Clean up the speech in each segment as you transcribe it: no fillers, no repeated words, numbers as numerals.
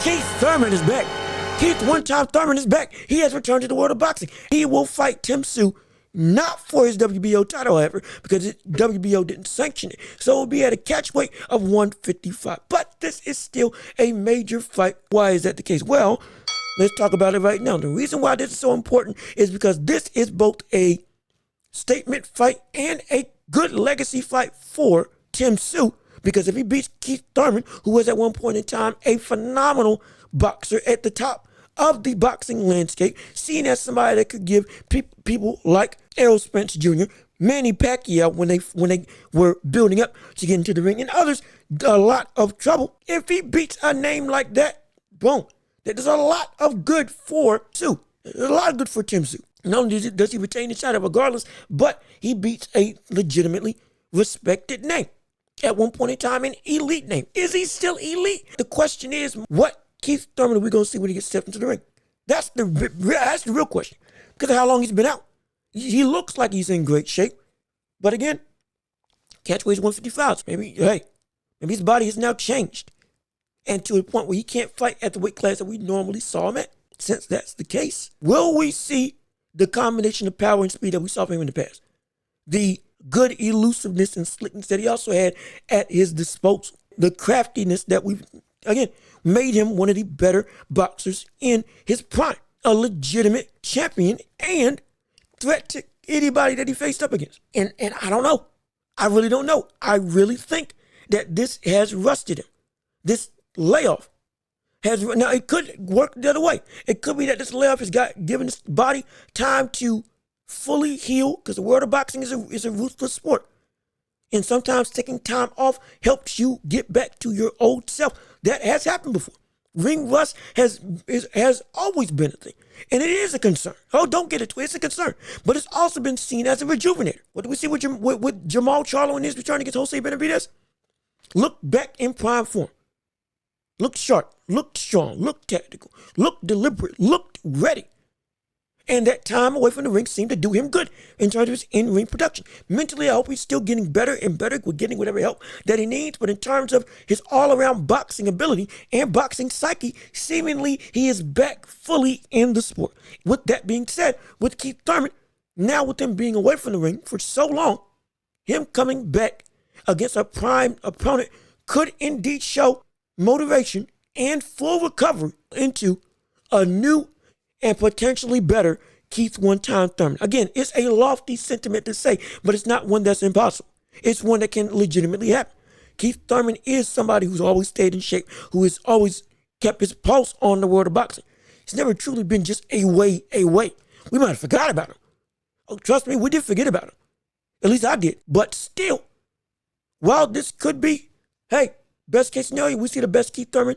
Keith Thurman is back. Keith one-time Thurman is back. He has returned to the world of boxing. He will fight Tszyu, not for his WBO title, however, because WBO didn't sanction it. So it will be at a catch weight of 155. But this is still a major fight. Why is that the case? Well, let's talk about it right now. The reason why this is so important is because this is both a statement fight and a good legacy fight for Tszyu. Because if he beats Keith Thurman, who was at one point in time a phenomenal boxer at the top of the boxing landscape, seen as somebody that could give people like Errol Spence Jr., Manny Pacquiao, when they were building up to get into the ring, and others, a lot of trouble. If he beats a name like that, boom, there's a lot of good for Tszyu. There's a lot of good for Tszyu. Not only does he retain his title regardless, but he beats a legitimately respected name. At one point in time, an elite name. Is he still elite? The question is, what Keith Thurman are we going to see when he gets stepped into the ring? That's the real question. Because of how long he's been out. He looks like he's in great shape. But again, catch weight is 155. Maybe his body has now changed. And to a point where he can't fight at the weight class that we normally saw him at. Since that's the case, will we see the combination of power and speed that we saw from him in the past? The good elusiveness and slickness that he also had at his disposal. The craftiness that we've, again, made him one of the better boxers in his prime. A legitimate champion and threat to anybody that he faced up against. And I don't know. I really don't know. I really think that this has rusted him. This layoff has, now it could work the other way. It could be that this layoff has given his body time to fully heal, because the world of boxing is a ruthless sport. And sometimes taking time off helps you get back to your old self. That has happened before. Ring rust has always been a thing. And it is a concern. Oh, don't get it twisted. It's a concern. But it's also been seen as a rejuvenator. What do we see with Jamal Charlo in his return against Jose Benavidez? Look back in prime form. Looked sharp. Looked strong. Looked tactical. Looked deliberate. Looked ready. And that time away from the ring seemed to do him good in terms of his in-ring production. Mentally, I hope he's still getting better and better with getting whatever help that he needs. But in terms of his all-around boxing ability and boxing psyche, seemingly he is back fully in the sport. With that being said, with Keith Thurman, now with him being away from the ring for so long, him coming back against a prime opponent could indeed show motivation and full recovery into a new and potentially better Keith one-time Thurman. Again, it's a lofty sentiment to say, but it's not one that's impossible. It's one that can legitimately happen. Keith Thurman is somebody who's always stayed in shape, who has always kept his pulse on the world of boxing. He's never truly been just a way. We might have forgot about him. Oh, trust me, we did forget about him. At least I did. But still, while this could be, hey, best case scenario, we see the best Keith Thurman,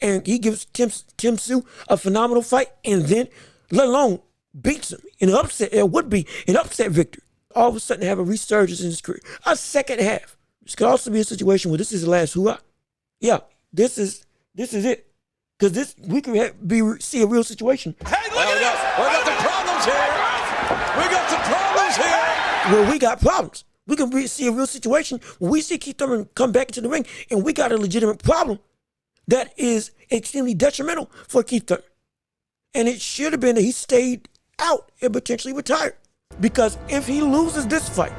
and he gives Tszyu a phenomenal fight, and then, let alone, beats him in an upset. It would be an upset victory. All of a sudden have a resurgence in his career. A second half. This could also be a situation where this is the last hurrah. Yeah, this is it. Because we could see a real situation. Hey, look at this! We got some problems here! We got some problems here! Where we got problems. We can see a real situation where we see Keith Thurman come back into the ring, and we got a legitimate problem that is extremely detrimental for Keith Thurman. And it should have been that he stayed out and potentially retired. Because if he loses this fight,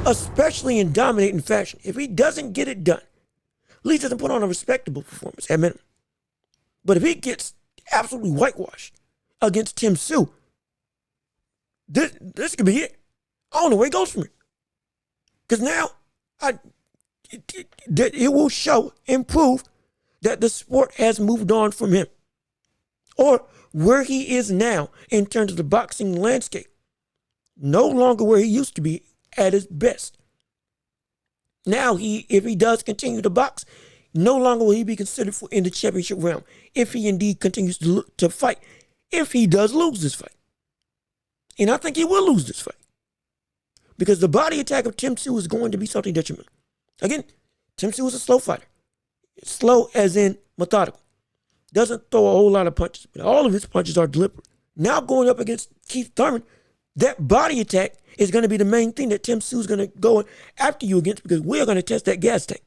especially in dominating fashion, if he doesn't get it done, at least doesn't put on a respectable performance at minimum. But if he gets absolutely whitewashed against Tszyu, this could be it. I don't know where he goes from here. Because now, it will show and prove that the sport has moved on from him. Or where he is now in terms of the boxing landscape. No longer where he used to be at his best. Now, if he does continue to box, no longer will he be considered for in the championship realm. If he indeed continues to fight. If he does lose this fight. And I think he will lose this fight. Because the body attack of Tszyu is going to be something detrimental. Again, Tszyu is a slow fighter. Slow as in methodical. Doesn't throw a whole lot of punches, but all of his punches are deliberate. Now going up against Keith Thurman, that body attack is going to be the main thing that Tszyu is going to go after you against, because we're going to test that gas tank.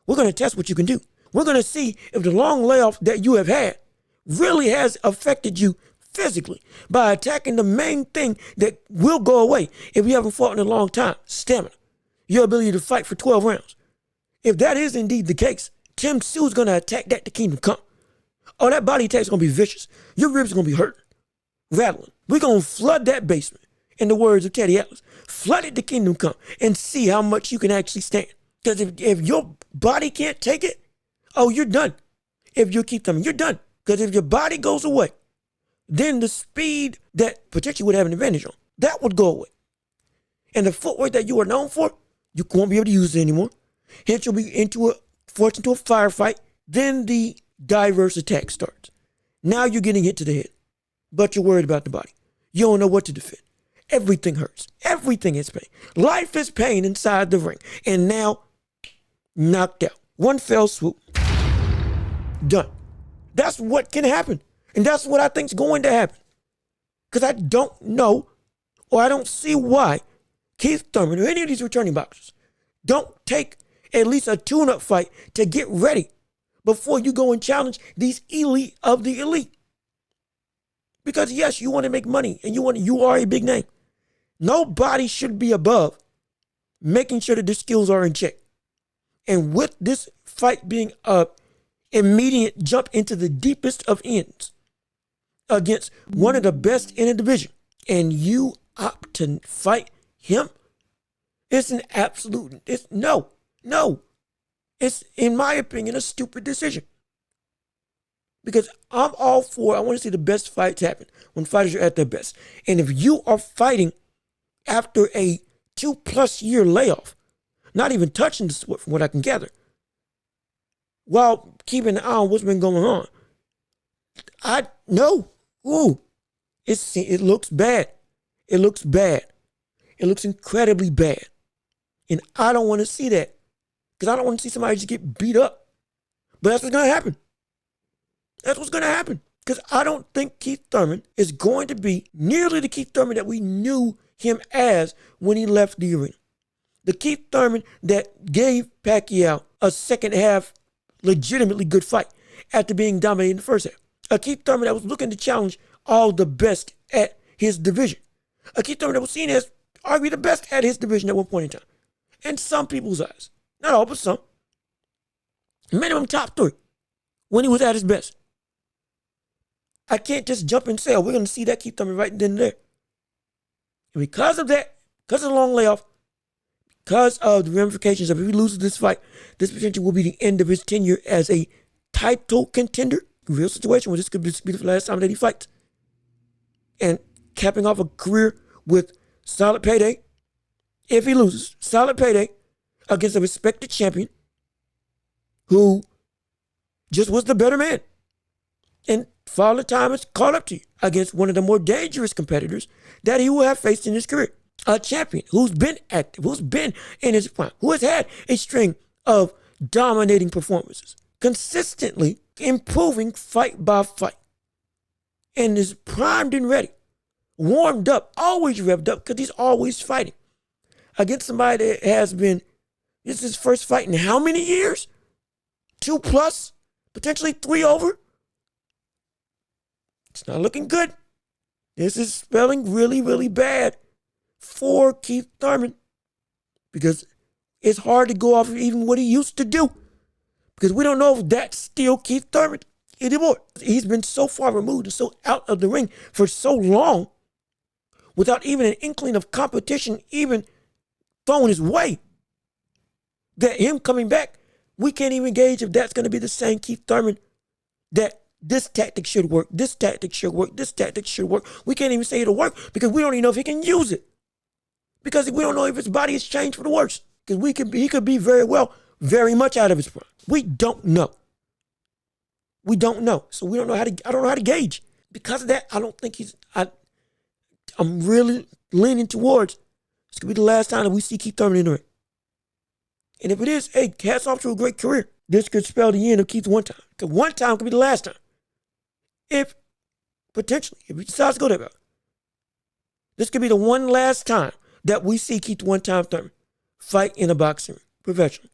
We're going to test what you can do. We're going to see if the long layoff that you have had really has affected you physically by attacking the main thing that will go away if you haven't fought in a long time, stamina, your ability to fight for 12 rounds. If that is indeed the case, Tszyu is going to attack that to Kingdom Come. Oh, that body attack is going to be vicious. Your ribs are going to be hurting, rattling. We're going to flood that basement, in the words of Teddy Atlas. Flood it to Kingdom Come and see how much you can actually stand. Because if your body can't take it, oh, you're done. If you keep coming, you're done. Because if your body goes away, then the speed that potentially would have an advantage on, that would go away. And the footwork that you are known for, you won't be able to use it anymore. Hence, you'll be forced into a firefight. Then the diverse attack starts. Now you're getting hit to the head, but you're worried about the body. You don't know what to defend. Everything hurts. Everything is pain. Life is pain inside the ring. And now, knocked out. One fell swoop. Done. That's what can happen. And that's what I think is going to happen. Because I don't know, or I don't see why Keith Thurman or any of these returning boxers don't take at least a tune-up fight to get ready before you go and challenge these elite of the elite. Because yes, you want to make money and you are a big name. Nobody should be above making sure that their skills are in check. And with this fight being a immediate jump into the deepest of ends against one of the best in the division, and you opt to fight him, it's an absolute, no. It's, in my opinion, a stupid decision. Because I'm all for, I want to see the best fights happen when fighters are at their best. And if you are fighting after a 2+ year layoff, not even touching the sport from what I can gather, while keeping an eye on what's been going on, it looks bad. It looks bad. It looks incredibly bad. And I don't want to see that. Because I don't want to see somebody just get beat up. But that's what's going to happen. That's what's going to happen. Because I don't think Keith Thurman is going to be nearly the Keith Thurman that we knew him as when he left the arena. The Keith Thurman that gave Pacquiao a second half legitimately good fight after being dominated in the first half. A Keith Thurman that was looking to challenge all the best at his division. A Keith Thurman that was seen as arguably the best at his division at one point in time. In some people's eyes. Not all, but some. Minimum top 3 when he was at his best. I can't just jump and say, oh, we're going to see that Keith Thurman right then and there. And because of that, because of the long layoff, because of the ramifications of if he loses this fight, this potentially will be the end of his tenure as a title contender. Real situation where this could be the last time that he fights. And capping off a career with solid payday. If he loses, solid payday against a respected champion who just was the better man. And Father Time has caught up to you against one of the more dangerous competitors that he will have faced in his career. A champion who's been active, who's been in his prime, who has had a string of dominating performances, consistently improving fight by fight, and is primed and ready, warmed up, always revved up because he's always fighting against somebody that has been, this is his first fight in how many years? 2+, potentially 3 over. It's not looking good. This is spelling really, really bad for Keith Thurman because it's hard to go off of even what he used to do because we don't know if that's still Keith Thurman anymore. He's been so far removed and so out of the ring for so long without even an inkling of competition even thrown his way that him coming back, we can't even gauge if that's going to be the same Keith Thurman that this tactic should work, this tactic should work, this tactic should work. We can't even say it'll work because we don't even know if he can use it. Because we don't know if his body has changed for the worse. Because he could be very well, very much out of his prime. We don't know. We don't know. So we don't know I don't know how to gauge. Because of that, I don't think I'm really leaning towards this could be the last time that we see Keith Thurman in the ring. And if it is, hey, hats off to a great career. This could spell the end of Keith one time. Because one time could be the last time. If he decides to go that route. This could be the one last time that we see Keith one time Thurman fight in a boxing ring professionally.